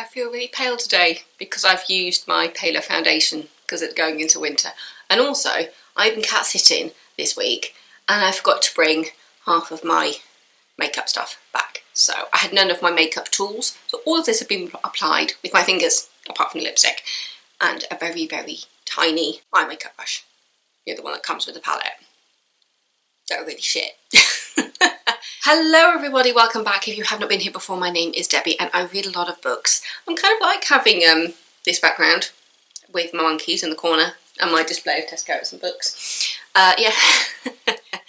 I feel really pale today because I've used my paler foundation because it's going into winter. And also, I've been cat sitting this week and I forgot to bring half of my makeup stuff back. So I had none of my makeup tools. So all of this had been applied with my fingers, apart from the lipstick, and a very, very tiny eye makeup brush. You know, the one that comes with the palette. They're really shit. Hello everybody, welcome back. If you have not been here before, my name is Debbie and I read a lot of books. I'm kind of like having this background with my monkeys in the corner and my display of test carrots and books. Yeah.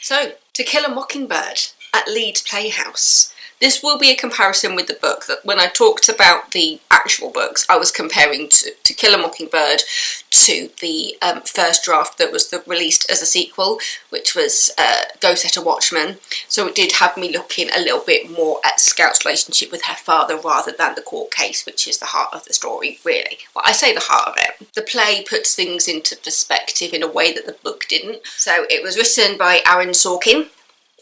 So, To Kill a Mockingbird at Leeds Playhouse. This will be a comparison with the book. That when I talked about the actual books, I was comparing To Kill a Mockingbird to the first draft that was released as a sequel, which was Go Set a Watchman. So it did have me looking a little bit more at Scout's relationship with her father rather than the court case, which is the heart of the story, really. Well, I say the heart of it. The play puts things into perspective in a way that the book didn't. So it was written by Aaron Sorkin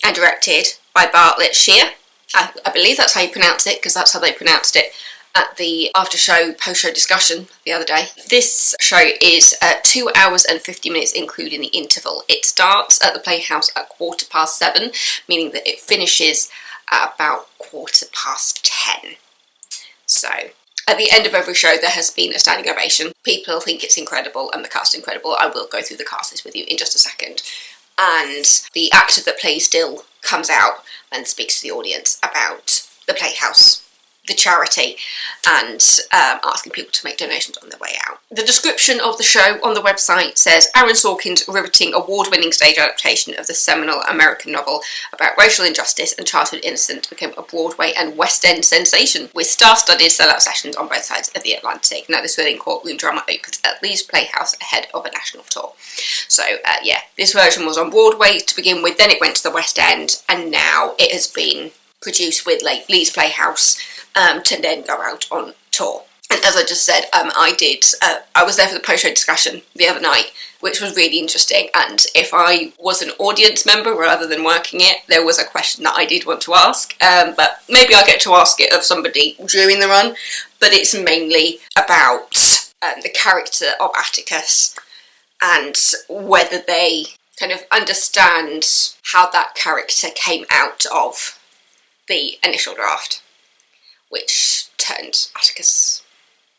and directed by Bartlett Shear. I believe that's how you pronounce it, because that's how they pronounced it at the after-show, post-show discussion the other day. This show is 2 hours and 50 minutes, including the interval. It starts at the Playhouse at 7:15, meaning that it finishes at about 10:15. So, at the end of every show, there has been a standing ovation. People think it's incredible, and the cast is incredible. I will go through the cast list with you in just a second. And the actor that plays Dill comes out and speaks to the audience about the Playhouse, the charity, and asking people to make donations on their way out. The description of the show on the website says, Aaron Sorkin's riveting award-winning stage adaptation of the seminal American novel about racial injustice and childhood innocence became a Broadway and West End sensation, with star-studded sellout sessions on both sides of the Atlantic. Now, this thrilling courtroom drama opens at Leeds Playhouse ahead of a national tour. So, yeah, this version was on Broadway to begin with, then it went to the West End, and now it has been produced with Leeds Playhouse to then go out on tour. And as I just said, I was there for the post-show discussion the other night, which was really interesting, and if I was an audience member rather than working it, there was a question that I did want to ask, but maybe I'll get to ask it of somebody during the run, but it's mainly about the character of Atticus and whether they kind of understand how that character came out of the initial draft, which turned Atticus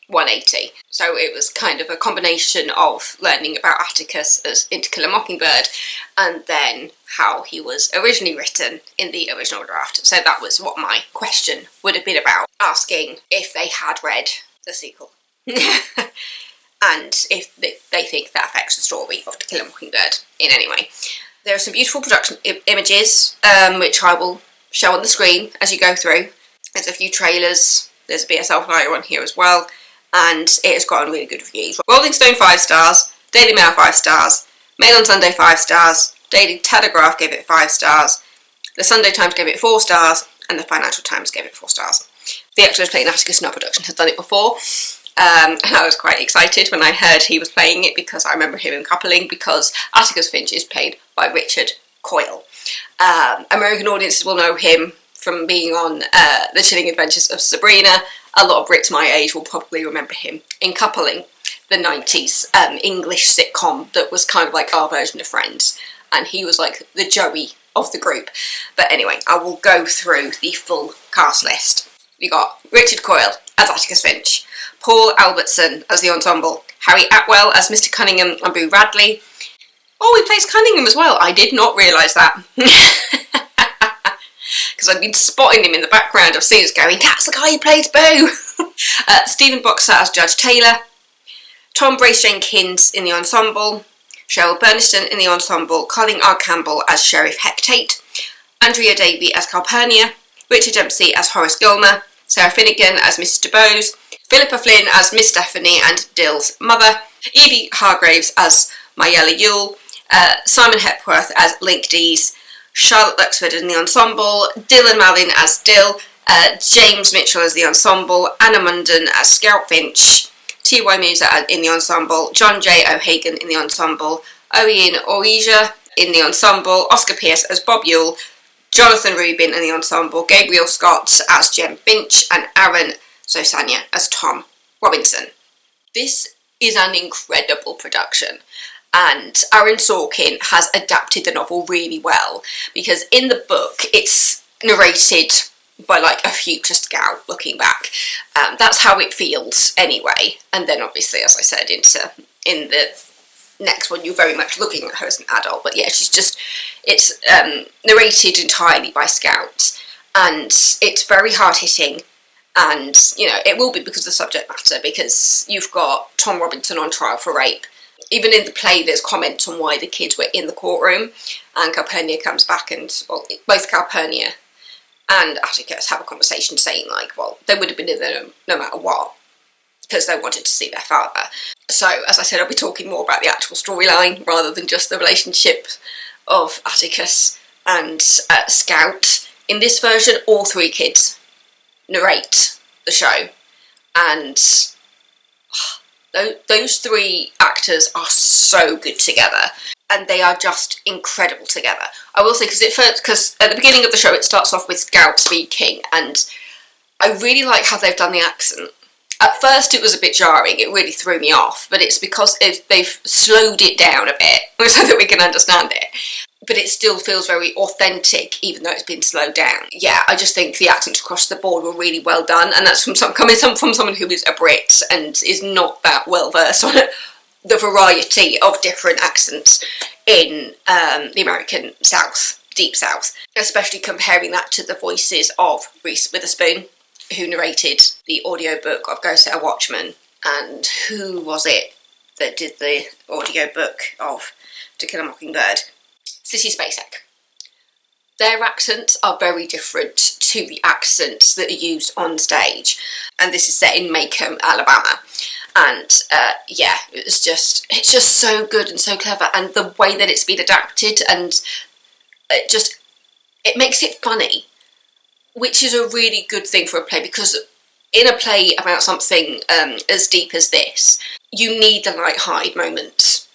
180. So it was kind of a combination of learning about Atticus as in To Kill a Mockingbird and then how he was originally written in the original draft. So that was what my question would have been about, asking if they had read the sequel. And if they think that affects the story of To Kill a Mockingbird in any way. There are some beautiful production images, which I will show on the screen as you go through. There's a few trailers, there's a BSL flyer on here as well, and it has gotten really good reviews. Rolling Stone 5 stars, Daily Mail 5 stars, Mail on Sunday 5 stars, Daily Telegraph gave it 5 stars, the Sunday Times gave it 4 stars, and the Financial Times gave it 4 stars. The actor who's playing Atticus in our production has done it before, and I was quite excited when I heard he was playing it because I remember him in coupling, because Atticus Finch is played by Richard Coyle. American audiences will know him from being on The Chilling Adventures of Sabrina. A lot of Brits my age will probably remember him in Coupling, the 90s English sitcom that was kind of like our version of Friends, and he was like the Joey of the group. But anyway, I will go through the full cast list. We got Richard Coyle as Atticus Finch, Paul Albertson as the ensemble, Harry Atwell as Mr. Cunningham and Boo Radley. Oh, he plays Cunningham as well. I did not realise that. Because I've been spotting him in the background of scenes going, that's the guy who plays Boo! Stephen Boxer as Judge Taylor, Tom Brace Jenkins in the ensemble, Cheryl Burniston in the ensemble, Colin R. Campbell as Sheriff Hectate, Andrea Davey as Calpurnia, Richard Dempsey as Horace Gilmer, Sarah Finnegan as Mrs. DeBose, Philippa Flynn as Miss Stephanie and Dill's mother, Evie Hargraves as Mayella Yule, Simon Hepworth as Link Dees, Charlotte Luxford in the ensemble, Dylan Mallin as Dill, James Mitchell as the ensemble, Anna Munden as Scout Finch, T.Y. Musa in the ensemble, John J. O'Hagan in the ensemble, Owen Orija in the ensemble, Oscar Pearce as Bob Yule, Jonathan Rubin in the ensemble, Gabriel Scott as Jem Finch, and Aaron so Sanya as Tom Robinson. This is an incredible production, and Aaron Sorkin has adapted the novel really well, because in the book it's narrated by like a future scout looking back. That's how it feels anyway, and then obviously, as I said, in the next one you're very much looking at her as an adult, but yeah, it's narrated entirely by scouts, and it's very hard-hitting. And, you know, it will be because of the subject matter, because you've got Tom Robinson on trial for rape. Even in the play, there's comments on why the kids were in the courtroom, and Calpurnia comes back and, well, both Calpurnia and Atticus have a conversation saying, like, well, they would have been in there no matter what, because they wanted to see their father. So, as I said, I'll be talking more about the actual storyline rather than just the relationship of Atticus and Scout. In this version, all three kids narrate the show, and those three actors are so good together, and they are just incredible together. I will say, because at the beginning of the show it starts off with Scout speaking, and I really like how they've done the accent. At first it was a bit jarring, it really threw me off, but it's because they've slowed it down a bit so that we can understand it. But it still feels very authentic, even though it's been slowed down. Yeah, I just think the accents across the board were really well done, and that's coming from someone who is a Brit and is not that well versed on the variety of different accents in the American South, Deep South, especially comparing that to the voices of Reese Witherspoon, who narrated the audiobook of Go Set a Watchman, and who was it that did the audiobook of To Kill a Mockingbird? Sissy Spacek. Their accents are very different to the accents that are used on stage, and this is set in Macomb, Alabama. And yeah, it's just so good and so clever, and the way that it's been adapted, and it makes it funny, which is a really good thing for a play, because in a play about something as deep as this, you need the light-hearted moments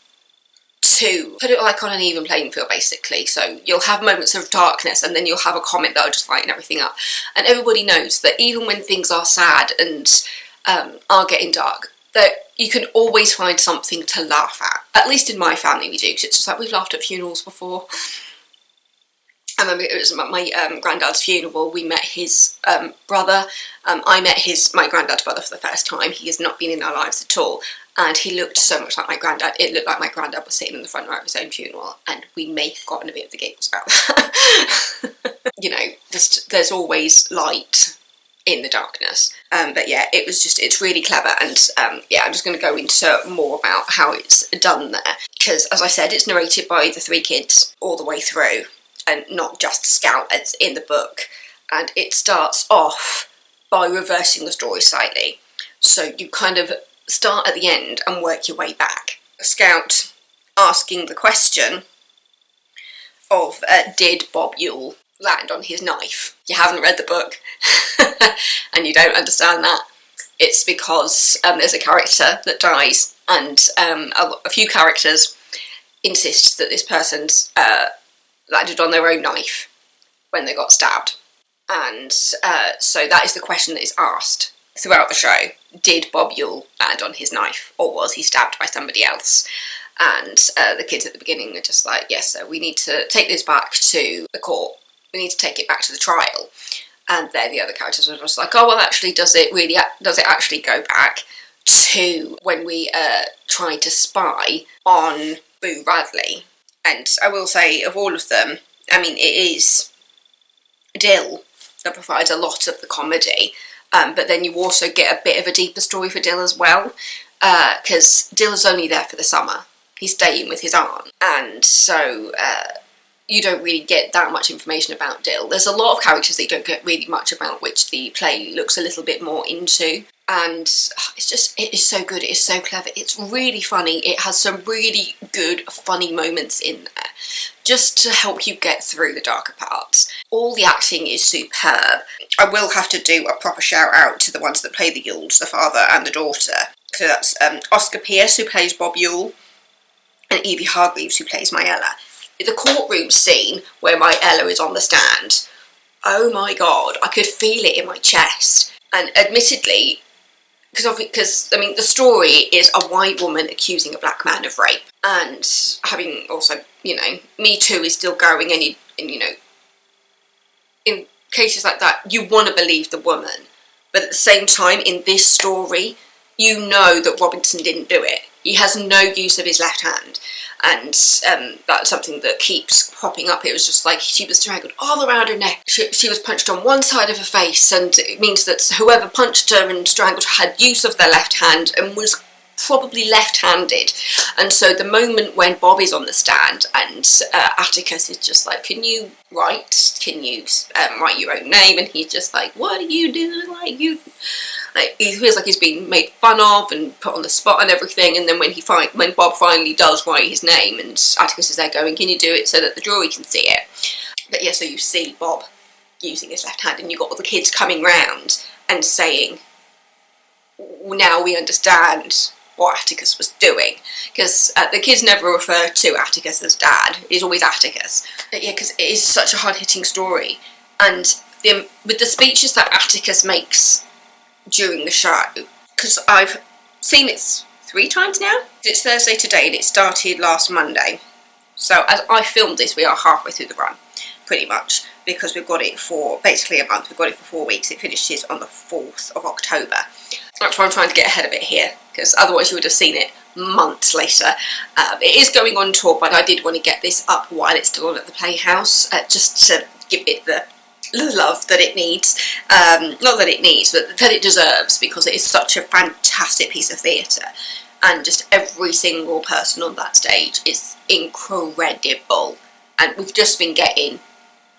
to put it like on an even playing field, basically. So you'll have moments of darkness, and then you'll have a comment that'll just lighten everything up. And everybody knows that even when things are sad and are getting dark, that you can always find something to laugh at least in my family we do, because it's just like, we've laughed at funerals before. I remember it was my granddad's funeral. We met his brother. I met my granddad's brother for the first time. He has not been in our lives at all, and he looked so much like my granddad. It looked like my granddad was sitting in the front row of his own funeral, and we may have gotten a bit of the giggles about that. You know, there's always light in the darkness. But yeah, it's really clever, and yeah, I'm just going to go into more about how it's done there, because as I said, it's narrated by the three kids all the way through, and not just Scout as in the book. And it starts off by reversing the story slightly. So you kind of start at the end and work your way back. Scout asking the question of did Bob Ewell land on his knife? You haven't read the book and you don't understand that. It's because there's a character that dies, and a few characters insist that this person's landed on their own knife when they got stabbed. And so that is the question that is asked throughout the show. Did Bob Ewell land on his knife, or was he stabbed by somebody else? And the kids at the beginning are just like, yes, so we need to take this back to the court. We need to take it back to the trial. And then the other characters are just like, oh, well, actually, does it actually go back to when we tried to spy on Boo Radley? And I will say, of all of them, I mean, it is Dill that provides a lot of the comedy, but then you also get a bit of a deeper story for Dill as well, because Dill is only there for the summer. He's staying with his aunt, and so you don't really get that much information about Dill. There's a lot of characters that you don't get really much about, which the play looks a little bit more into. And it is so good, it is so clever, it's really funny, it has some really good funny moments in there, just to help you get through the darker parts. All the acting is superb. I will have to do a proper shout out to the ones that play the Ewells, the father and the daughter. So that's Oscar Pierce, who plays Bob Ewell, and Evie Hargreaves, who plays Myella. The courtroom scene where Myella is on the stand, oh my god, I could feel it in my chest. And admittedly, because I mean, the story is a white woman accusing a black man of rape, and having also, you know, Me Too is still going, and you know, in cases like that, you want to believe the woman, but at the same time, in this story, you know that Robinson didn't do it. He has no use of his left hand, and that's something that keeps popping up. It was just like she was strangled all around her neck. She was punched on one side of her face, and it means that whoever punched her and strangled her had use of their left hand and was probably left-handed. And so the moment when Bob is on the stand and Atticus is just like, can you write your own name, and he's just like, what are you doing, like, you, like, he feels like he's being made fun of and put on the spot and everything. And then when Bob finally does write his name, and Atticus is there going, can you do it so that the jury can see it? But yeah, so you see Bob using his left hand, and you've got all the kids coming round and saying, now we understand what Atticus was doing, because the kids never refer to Atticus as dad. It's always Atticus. But yeah, because it is such a hard-hitting story, and with the speeches that Atticus makes during the show, because I've seen it 3 times now. It's Thursday today, and it started last Monday. So as I filmed this, we are halfway through the run, pretty much, because we've got it for basically a month. We've got it for 4 weeks. It finishes on the 4th of October. That's why I'm trying to get ahead of it here, because otherwise you would have seen it months later. It is going on tour, but I did want to get this up while it's still on at the Playhouse, just to give it the love that it needs. Not that it needs, but that it deserves, because it is such a fantastic piece of theatre. And just every single person on that stage is incredible. And we've just been getting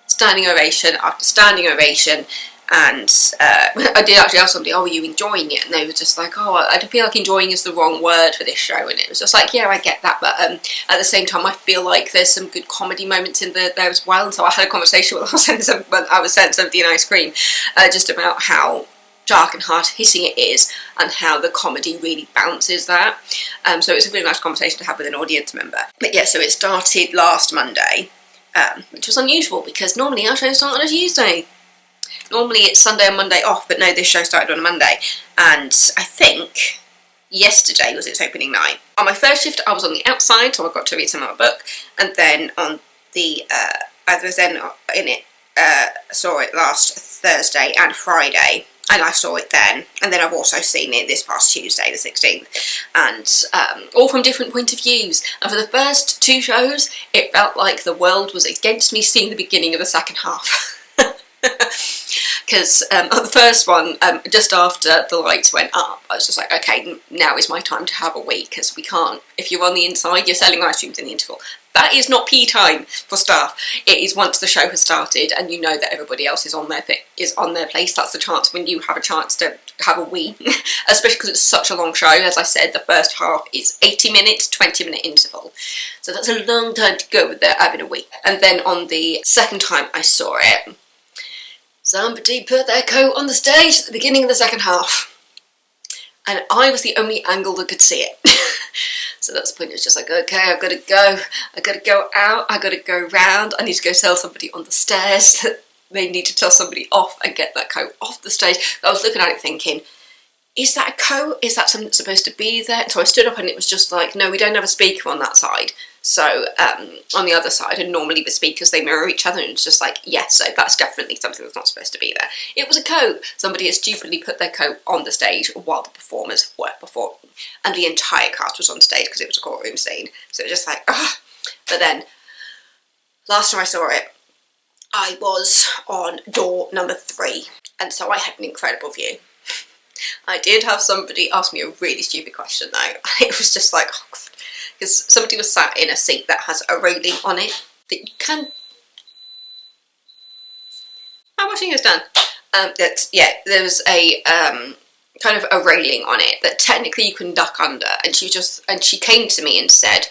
standing ovation after standing ovation. And I did actually ask somebody, oh, are you enjoying it? And they were just like, oh, I feel like enjoying is the wrong word for this show. And it was just like, yeah, I get that, but at the same time, I feel like there's some good comedy moments in there as well. And so I had a conversation with when I was sent somebody an ice cream, just about how dark and hard-hitting it is, and how the comedy really bounces that. So it's a really nice conversation to have with an audience member. But yeah, so it started last Monday, which was unusual, because normally our shows start on a Tuesday. Normally it's Sunday and Monday off, but no, this show started on a Monday. And I think yesterday was its opening night. On my first shift, I was on the outside, so I got to read some of my book. And then on the, I was then in it, saw it last Thursday and Friday. And I saw it then. And then I've also seen it this past Tuesday, the 16th. And all from different point of views. And for the first 2 shows, it felt like the world was against me seeing the beginning of the second half. Because on the first one, just after the lights went up, I was just like, okay, now is my time to have a wee, because we can't, if you're on the inside, you're selling ice creams in the interval. That is not pee time for staff. It is once the show has started and you know that everybody else is on their place. That's the chance when you have a chance to have a wee, especially because it's such a long show. As I said, the first half is 80 minutes, 20-minute interval. So that's a long time to go without having a wee. And then on the second time I saw it, somebody put their coat on the stage at the beginning of the second half. And I was the only angle that could see it. So that's the point. It's just like, okay, I've got to go out, I've got to go round, I need to go tell somebody on the stairs that they need to tell somebody off and get that coat off the stage. I was looking at it thinking, is that a coat? Is that something that's supposed to be there? So I stood up and it was just like, no, we don't have a speaker on that side. So on the other side, and normally the speakers, they mirror each other, and it's just like, yes, so that's definitely something that's not supposed to be there. It was a coat. Somebody had stupidly put their coat on the stage while the performers were performing. And the entire cast was on stage because it was a courtroom scene. So it was just like, ah. But then, last time I saw it, I was on door number 3. And so I had an incredible view. I did have somebody ask me a really stupid question though. It was just like, oh God. Because somebody was sat in a seat that has a railing on it that you can... My washing is done. There was a kind of a railing on it that technically you can duck under, and she came to me and said,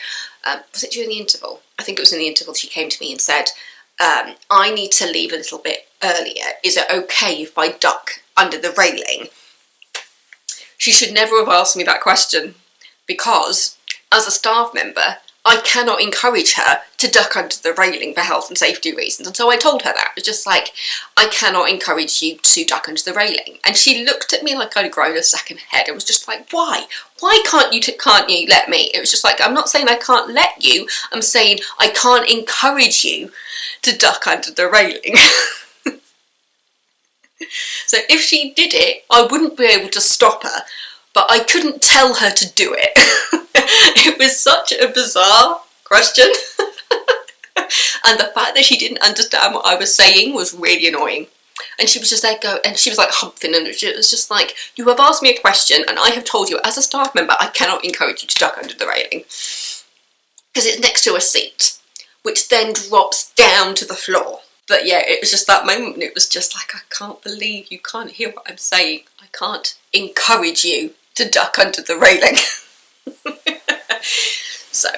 was it during the interval? I think it was in the interval. She came to me and said, I need to leave a little bit earlier. Is it okay if I duck under the railing? She should never have asked me that question, because as a staff member, I cannot encourage her to duck under the railing for health and safety reasons. And so I told her that. It was just like, I cannot encourage you to duck under the railing. And she looked at me like I'd grown a second head and was just like, why? Why can't you let me? It was just like, I'm not saying I can't let you. I'm saying I can't encourage you to duck under the railing. So if she did it, I wouldn't be able to stop her, but I couldn't tell her to do it. It was such a bizarre question. And the fact that she didn't understand what I was saying was really annoying. And she was just there and she was like humping, and it was just like, you have asked me a question and I have told you as a staff member I cannot encourage you to duck under the railing. Because it's next to a seat, which then drops down to the floor. But yeah, it was just that moment, it was just like, I can't believe you can't hear what I'm saying. I can't encourage you to duck under the railing. So,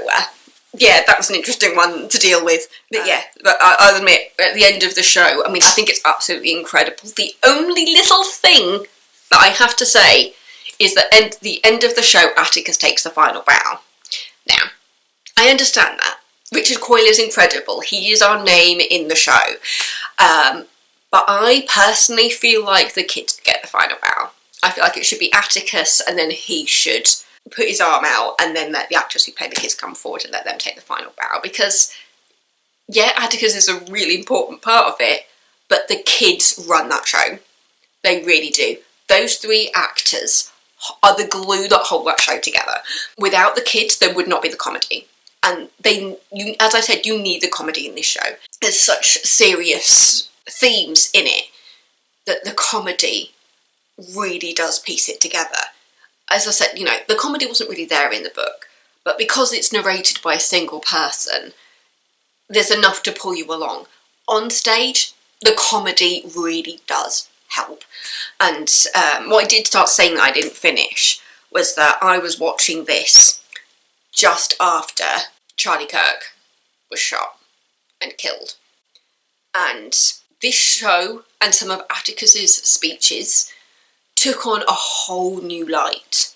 yeah, that was an interesting one to deal with. But yeah, but I'll admit, at the end of the show, I mean, I think it's absolutely incredible. The only little thing that I have to say is that at the end of the show, Atticus takes the final bow. Now, I understand that. Richard Coyle is incredible. He is our name in the show. But I personally feel like the kids get the final bow. I feel like it should be Atticus, and then he should put his arm out, and then let the actors who play the kids come forward and let them take the final bow. Because, yeah, Atticus is a really important part of it, but the kids run that show. They really do. Those three actors are the glue that hold that show together. Without the kids, there would not be the comedy. And as I said, you need the comedy in this show. There's such serious themes in it that the comedy really does piece it together. As I said, you know, the comedy wasn't really there in the book, but because it's narrated by a single person, there's enough to pull you along. On stage, the comedy really does help. And what I did start saying that I didn't finish was that I was watching this just after Charlie Kirk was shot and killed. And this show and some of Atticus's speeches took on a whole new light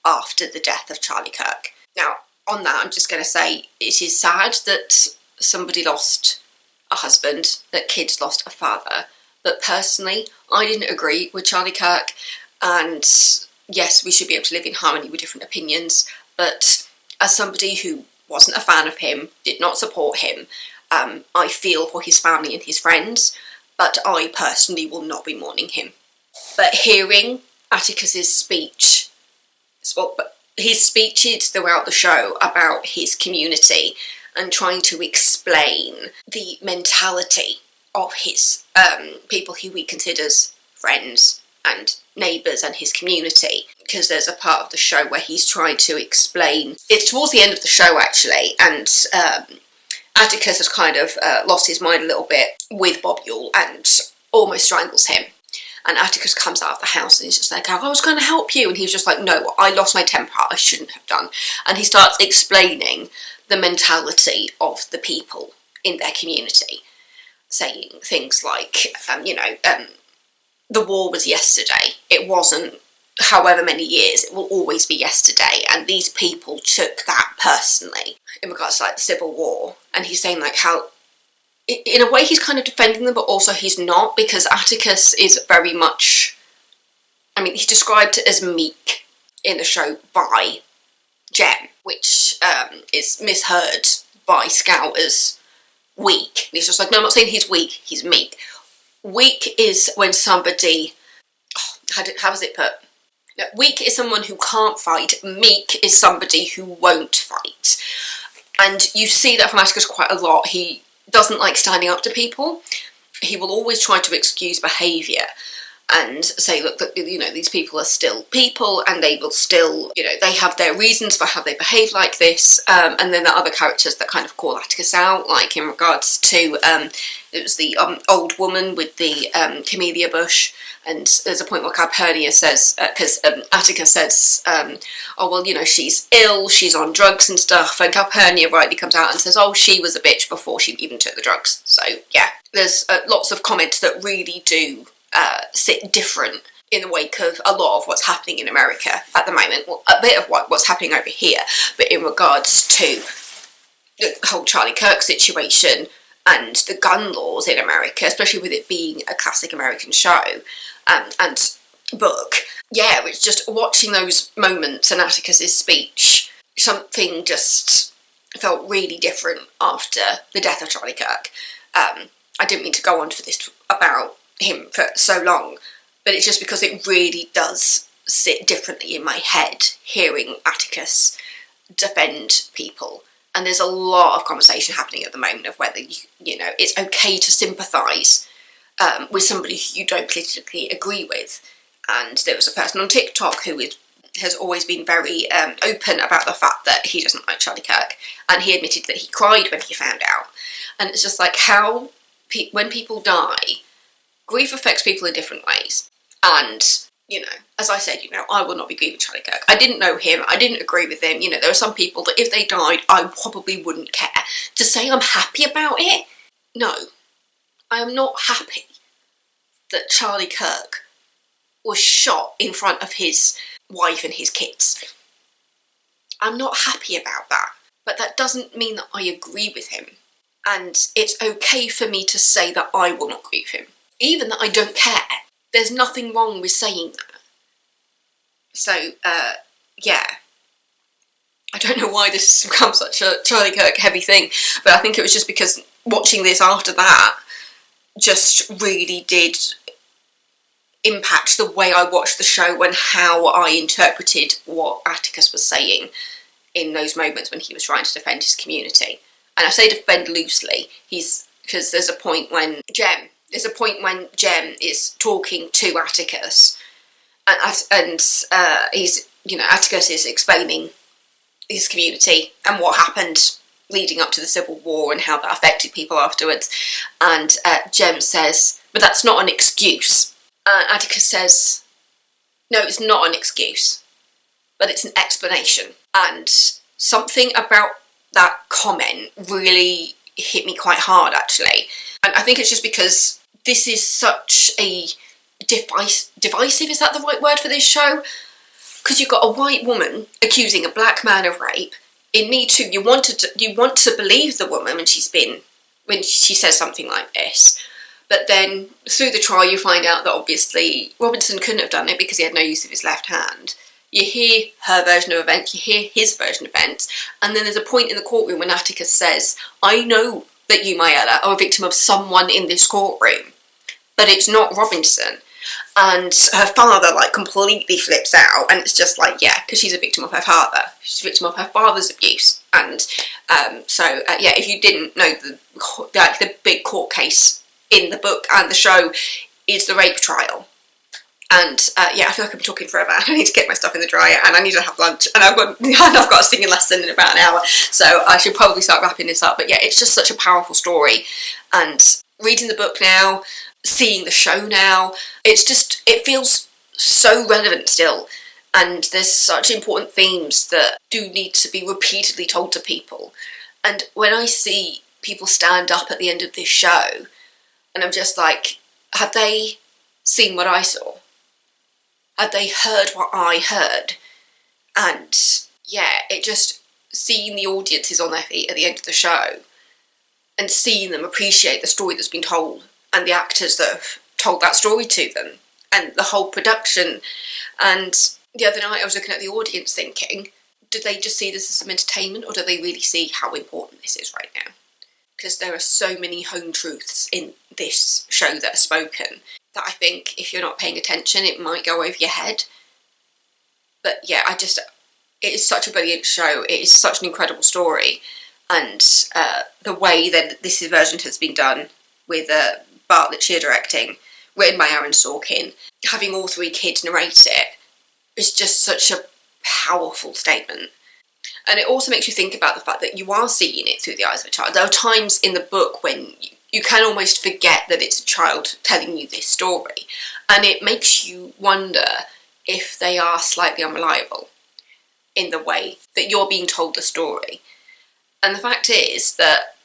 after the death of Charlie Kirk. Now, on that, I'm just going to say it is sad that somebody lost a husband, that kids lost a father, but personally, I didn't agree with Charlie Kirk, and yes, we should be able to live in harmony with different opinions, but as somebody who wasn't a fan of him, did not support him, I feel for his family and his friends, but I personally will not be mourning him. But hearing Atticus's speech, his speeches throughout the show about his community and trying to explain the mentality of his people who he considers friends and neighbours and his community, because there's a part of the show where he's trying to explain, it's towards the end of the show actually, and Atticus has kind of lost his mind a little bit with Bob Yule and almost strangles him. And Atticus comes out of the house and he's just like, I was going to help you. And he was just like, no, I lost my temper. I shouldn't have done. And he starts explaining the mentality of the people in their community, saying things like, the war was yesterday. It wasn't however many years. It will always be yesterday. And these people took that personally in regards to like the Civil War. And he's saying like how, in a way, he's kind of defending them, but also he's not, because Atticus is very much, I mean, he's described as meek in the show by Jem, which is misheard by Scout as weak. And he's just like, no, I'm not saying he's weak, he's meek. Weak is when somebody, how does it put? No, weak is someone who can't fight, meek is somebody who won't fight. And you see that from Atticus quite a lot. He doesn't like standing up to people. He will always try to excuse behaviour and say, look, these people are still people, and they will still, they have their reasons for how they behave like this. And then there are other characters that kind of call Atticus out, like in regards to, it was the old woman with the camellia bush, and there's a point where Calpurnia says, because Atticus says, oh, well, she's ill, she's on drugs and stuff, and Calpurnia rightly comes out and says, oh, she was a bitch before she even took the drugs. So, yeah, there's lots of comments that really do sit different in the wake of a lot of what's happening in America at the moment. Well, a bit of what's happening over here, but in regards to the whole Charlie Kirk situation and the gun laws in America, especially with it being a classic American show and book. Yeah, it's just watching those moments and Atticus's speech, something just felt really different after the death of Charlie Kirk. I didn't mean to go on for this about him for so long, but it's just because it really does sit differently in my head hearing Atticus defend people. And there's a lot of conversation happening at the moment of whether, you know, it's okay to sympathise with somebody who you don't politically agree with. And there was a person on TikTok who has always been very open about the fact that he doesn't like Charlie Kirk, and he admitted that he cried when he found out. And it's just like how when people die, grief affects people in different ways. And, you know, as I said, you know, I will not be grieving Charlie Kirk. I didn't know him, I didn't agree with him. You know, there are some people that if they died, I probably wouldn't care. To say I'm happy about it? No. I am not happy that Charlie Kirk was shot in front of his wife and his kids. I'm not happy about that, but that doesn't mean that I agree with him. And it's okay for me to say that I will not grieve him, even that I don't care. There's nothing wrong with saying that. So, yeah. I don't know why this has become such a Charlie Kirk heavy thing, but I think it was just because watching this after that just really did impact the way I watched the show and how I interpreted what Atticus was saying in those moments when he was trying to defend his community. And I say defend loosely, because there's a point when Jem is talking to Atticus, and he's, you know, Atticus is explaining his community and what happened leading up to the Civil War and how that affected people afterwards. And Jem says, "But that's not an excuse." Atticus says, "No, it's not an excuse, but it's an explanation." And something about that comment really hit me quite hard, actually. And I think it's just because this is such a divisive, is that the right word for this show? Because you've got a white woman accusing a black man of rape. In Me Too, you want to believe the woman when she says something like this. But then through the trial you find out that obviously Robinson couldn't have done it because he had no use of his left hand. You hear her version of events, you hear his version of events, and then there's a point in the courtroom when Atticus says, "I know that you, Mayella, are a victim of someone in this courtroom, but it's not Robinson." And her father, like, completely flips out, and it's just like, yeah, because she's a victim of her father. She's a victim of her father's abuse. And yeah, if you didn't know, the big court case in the book and the show is the rape trial. And yeah, I feel like I'm talking forever. I need to get my stuff in the dryer, and I need to have lunch, and I've got a singing lesson in about an hour, so I should probably start wrapping this up. But yeah, it's just such a powerful story, and reading the book now, seeing the show now, it feels so relevant still, and there's such important themes that do need to be repeatedly told to people. And when I see people stand up at the end of this show, and I'm just like, have they seen what I saw? Had they heard what I heard? And yeah, it just, seeing the audiences on their feet at the end of the show and seeing them appreciate the story that's been told and the actors that have told that story to them and the whole production. And the other night I was looking at the audience thinking, do they just see this as some entertainment, or do they really see how important this is right now? Because there are so many home truths in this show that are spoken that I think if you're not paying attention, it might go over your head. But yeah, it is such a brilliant show. It is such an incredible story. And the way that this version has been done with Bartlett Shear directing, written by Aaron Sorkin, having all three kids narrate it, is just such a powerful statement. And it also makes you think about the fact that you are seeing it through the eyes of a child. There are times in the book when you can almost forget that it's a child telling you this story, and it makes you wonder if they are slightly unreliable in the way that you're being told the story. And the fact is that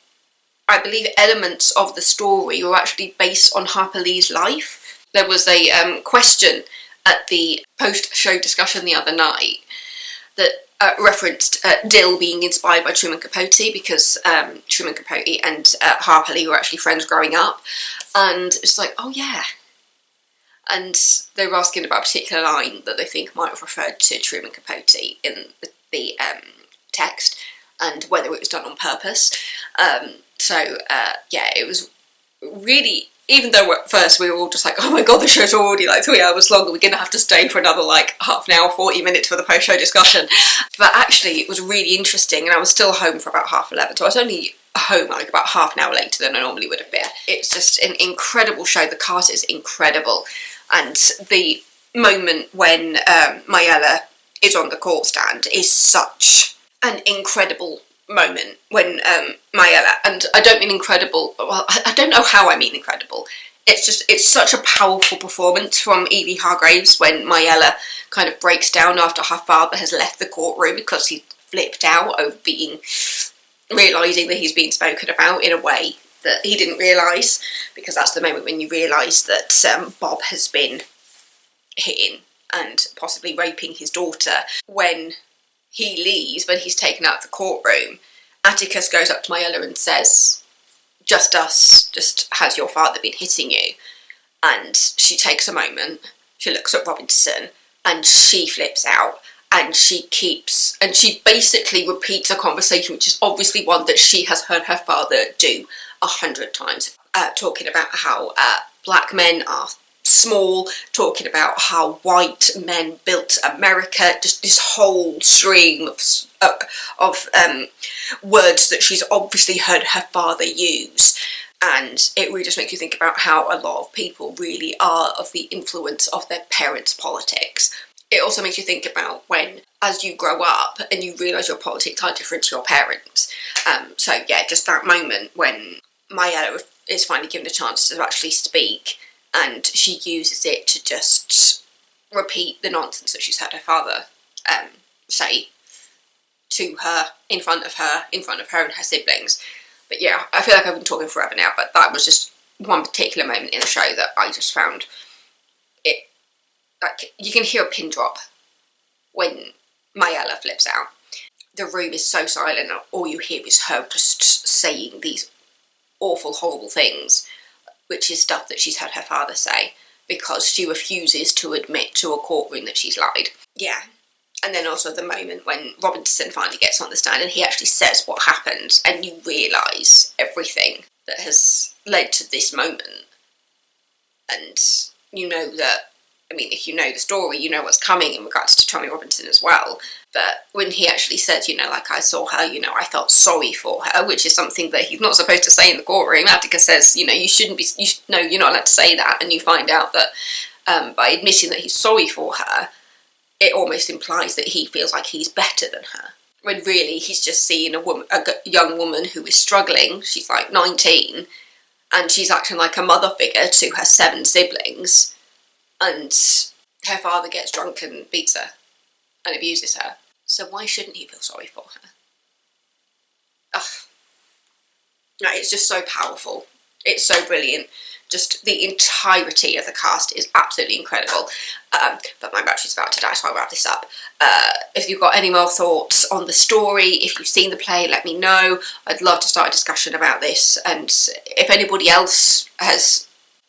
I believe elements of the story were actually based on Harper Lee's life. There was a question at the post-show discussion the other night, that referenced Dill being inspired by Truman Capote, because Truman Capote and Harper Lee were actually friends growing up, and it's like, oh yeah. And they were asking about a particular line that they think might have referred to Truman Capote in the text, and whether it was done on purpose. Yeah, it was really, even though at first we were all just like, oh my god, the show's already like 3 hours long, we're going to have to stay for another like half an hour, 40 minutes for the post-show discussion. But actually it was really interesting, and I was still home for about 11:30, so I was only home like about half an hour later than I normally would have been. It's just an incredible show. The cast is incredible, and the moment when Mayella is on the court stand is such an incredible moment when Mayella, and I don't mean incredible, well, I don't know how I mean incredible, it's such a powerful performance from Evie Hargraves when Mayella kind of breaks down after her father has left the courtroom because he flipped out over realising that he's being spoken about in a way that he didn't realise, because that's the moment when you realise that Bob has been hitting and possibly raping his daughter. When he leaves, when he's taken out of the courtroom, Atticus goes up to Mayella and says, just us, just has your father been hitting you? And she takes a moment, she looks at Robinson, and she flips out, and she basically repeats a conversation which is obviously one that she has heard her father do 100 times, talking about how black men are small, talking about how white men built America, just this whole stream of words that she's obviously heard her father use. And it really just makes you think about how a lot of people really are of the influence of their parents' politics. It also makes you think about when, as you grow up and you realise your politics are different to your parents. So yeah, just that moment when Mayella is finally given a chance to actually speak, and she uses it to just repeat the nonsense that she's heard her father say to her, in front of her and her siblings. But yeah, I feel like I've been talking forever now, but that was just one particular moment in the show that I just found it, like, you can hear a pin drop when Mayella flips out. The room is so silent, and all you hear is her just saying these awful, horrible things, which is stuff that she's heard her father say, because she refuses to admit to a courtroom that she's lied. Yeah. And then also the moment when Robinson finally gets on the stand and he actually says what happened, and you realise everything that has led to this moment. And you know that, I mean, if you know the story, you know what's coming in regards to Tommy Robinson as well. But when he actually says, like, I saw her, I felt sorry for her, which is something that he's not supposed to say in the courtroom. Atticus says, you shouldn't be, no, you're not allowed to say that. And you find out that by admitting that he's sorry for her, it almost implies that he feels like he's better than her. When really he's just seeing a young woman who is struggling. She's like 19, and she's acting like a mother figure to her 7 siblings. And her father gets drunk and beats her and abuses her. So why shouldn't he feel sorry for her? Ugh. No, it's just so powerful. It's so brilliant. Just the entirety of the cast is absolutely incredible. But my battery's about to die, so I'll wrap this up. If you've got any more thoughts on the story, if you've seen the play, let me know. I'd love to start a discussion about this. And if anybody else has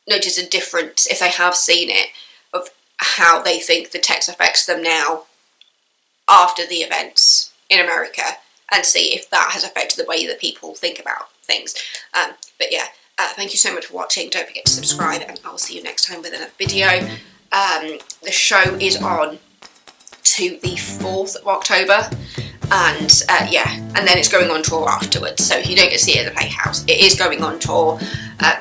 noticed a difference, if they have seen it, of how they think the text affects them now after the events in America, and see if that has affected the way that people think about things. But yeah, thank you so much for watching. Don't forget to subscribe, and I'll see you next time with another video. The show is on to the 4th of October, and yeah, and then it's going on tour afterwards, so if you don't get to see it at the Playhouse, it is going on tour.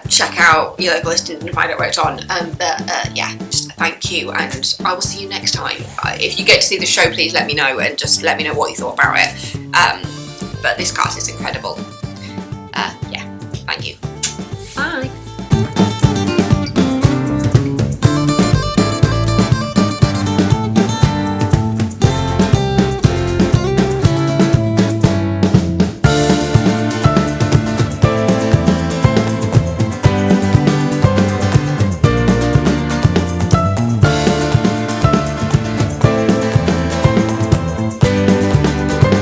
Check out your local listings and find out where it's on. But yeah, just thank you, and I will see you next time. If you get to see the show, please let me know, and just let me know what you thought about it. But this cast is incredible.